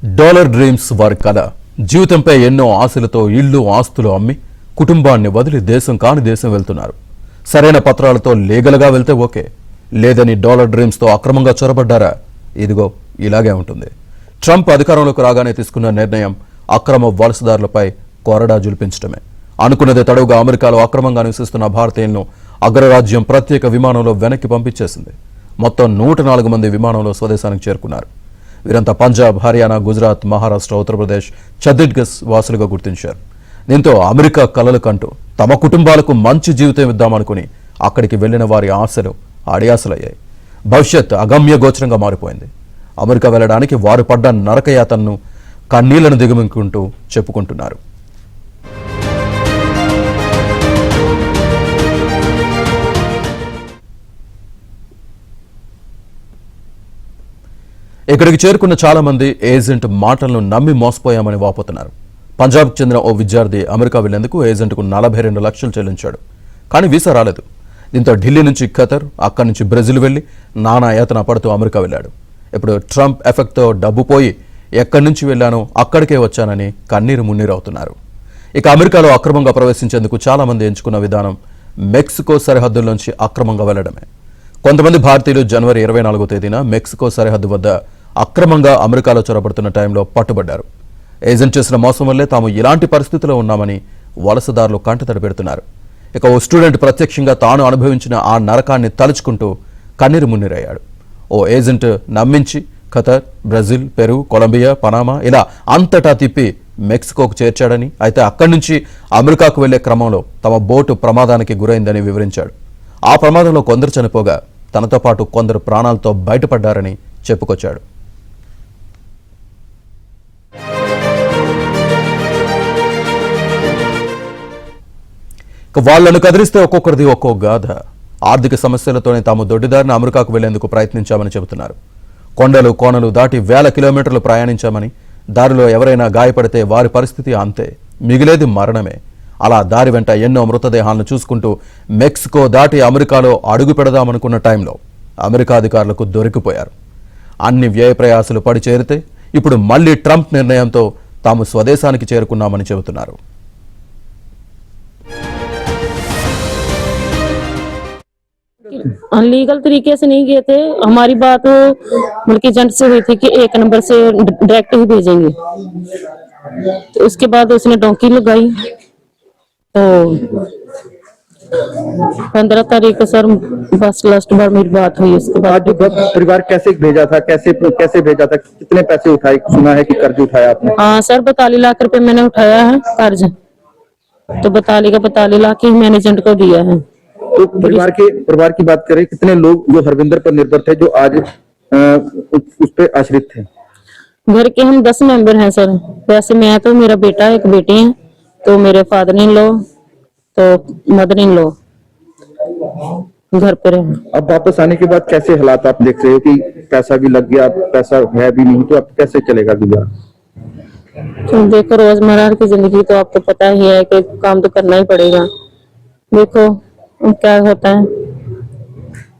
Dollar dreams వారి కథ. జీవితంపై ఎన్నో ఆశలతో ఇల్లు ఆస్తులు అమ్మి కుటుంబాన్ని వదిలి దేశం కాని దేశం వెళ్తున్నారు. సరైన పత్రాలతో లీగల్గా వెళ్తే ఓకే, లేదని డాలర్ డ్రీమ్స్తో అక్రమంగా చొరబడ్డారా? ఇదిగో ఇలాగే ఉంటుంది. ట్రంప్ అధికారంలోకి రాగానే తీసుకున్న నిర్ణయం అక్రమ వలసదారులపై కొరడా జుల్పించడమే. అనుకున్నదే తడవుగా అమెరికాలో అక్రమంగా నివసిస్తున్న భారతీయులను అగ్రరాజ్యం ప్రత్యేక విమానంలో వెనక్కి పంపించేసింది. మొత్తం 104 మంది విమానంలో స్వదేశానికి చేరుకున్నారు. వీరంతా పంజాబ్, హర్యానా, గుజరాత్, మహారాష్ట్ర, ఉత్తరప్రదేశ్, ఛత్తీస్గఢ్ వాసులుగా గుర్తించారు. దీంతో అమెరికా కలలు కంటూ తమ కుటుంబాలకు మంచి జీవితం ఇద్దామనుకుని అక్కడికి వెళ్లిన వారి ఆశలు అడియాసలయ్యాయి. భవిష్యత్ అగమ్య గోచరంగా మారిపోయింది. అమెరికా వెళ్లడానికి వారు పడ్డ నరకయాతనను కన్నీళ్లను దిగమింగుకుంటూ చెప్పుకుంటున్నారు. ఇక్కడికి చేరుకున్న చాలా మంది ఏజెంట్ మాటలను నమ్మి మోసపోయామని వాపోతున్నారు. పంజాబ్కు చెందిన ఓ విద్యార్థి అమెరికా వెళ్లేందుకు ఏజెంట్కు 42 లక్షలు చెల్లించాడు. కానీ వీసా రాలేదు. దీంతో ఢిల్లీ నుంచి ఖతర్, అక్కడి నుంచి బ్రెజిల్ వెళ్లి నానా యాతన పడుతూ అమెరికా వెళ్ళాడు. ఇప్పుడు ట్రంప్ ఎఫెక్ట్తో డబ్బు పోయి ఎక్కడి నుంచి వెళ్ళానో అక్కడికే వచ్చానని కన్నీరు మున్నీరవుతున్నారు. ఇక అమెరికాలో అక్రమంగా ప్రవేశించేందుకు చాలా మంది ఎంచుకున్న విధానం మెక్సికో సరిహద్దుల్లోంచి అక్రమంగా వెళ్లడమే. కొంతమంది భారతీయులు జనవరి 24వ తేదీన మెక్సికో సరిహద్దు వద్ద అక్రమంగా అమెరికాలో చొరబడుతున్న టైంలో పట్టుబడ్డారు. ఏజెంట్ చేసిన మోసం వల్లే తాము ఇలాంటి పరిస్థితిలో ఉన్నామని వలసదారులు కంటతడి పెడుతున్నారు. ఇక ఓ స్టూడెంట్ ప్రత్యక్షంగా తాను అనుభవించిన ఆ నరకాన్ని తలుచుకుంటూ కన్నీరు మున్నీరయ్యాడు. ఓ ఏజెంట్ నమ్మించి Qatar, Brazil, Peru, Colombia, Panama ఇలా అంతటా తిప్పి మెక్సికోకు చేర్చాడని, అయితే అక్కడి నుంచి అమెరికాకు వెళ్లే క్రమంలో తమ బోటు ప్రమాదానికి గురైందని వివరించాడు. ఆ ప్రమాదంలో కొందరు చనిపోగా తనతో పాటు కొందరు ప్రాణాలతో బయటపడ్డారని చెప్పుకొచ్చాడు. వాళ్లను కదిలిస్తే ఒక్కొక్కరిది ఒక్కో గాథ. ఆర్థిక సమస్యలతోనే తాము దొడ్డిదారిన అమెరికాకు వెళ్లేందుకు ప్రయత్నించామని చెబుతున్నారు. కొండలు కోనలు దాటి వేల కిలోమీటర్లు ప్రయాణించామని, దారిలో ఎవరైనా గాయపడితే వారి పరిస్థితి అంతే, మిగిలేది మరణమే. అలా దారి వెంట ఎన్నో మృతదేహాలను చూసుకుంటూ మెక్సికో దాటి అమెరికాలో అడుగు పెడదామనుకున్న టైంలో అమెరికా అధికారులకు దొరికిపోయారు. అన్ని వ్యయ ప్రయాసాలు పడి చేరితే ఇప్పుడు మళ్లీ ట్రంప్ నిర్ణయంతో తాము స్వదేశానికి చేరుకున్నామని చెబుతున్నారు. लीगल तरीके से नहीं गए थे। हमारी बात मुल्क एजेंट से हुई थी कि 1 नंबर से डायरेक्ट ही भेजेंगे। तो उसके बाद उसने डोंकी लगाई। तो 15 तारीख को सर बस लास्ट बार मेरी बात हुई। उसके बाद परिवार कैसे भेजा था, कैसे भेजा था, कितने पैसे उठाए? सुना है कि कर्ज उठाया आपने? हाँ सर 42 लाख रुपए मैंने उठाया है कर्ज। तो 42 लाख ही मैंने एजेंट को दिया है। तो परिवार की बात करें, कितने लोग जो हरविंदर पर निर्भर थे, जो आज उस पे आश्रित थे? घर के हम 10 मेंबर हैं सर। वैसे मैं तो, मेरा बेटा, एक बेटी है, तो मेरे फादर इन लॉ, तो मदर इन लॉ घर पर है। अब वापस आने के बाद कैसे हालात आप देख रहे हो कि पैसा भी लग गया, पैसा है भी नहीं, तो अब कैसे चलेगा गुजारा? तो देखो रोजमर्रा की जिंदगी तो आपको पता ही है कि काम तो करना ही पड़ेगा। देखो क्या होता है।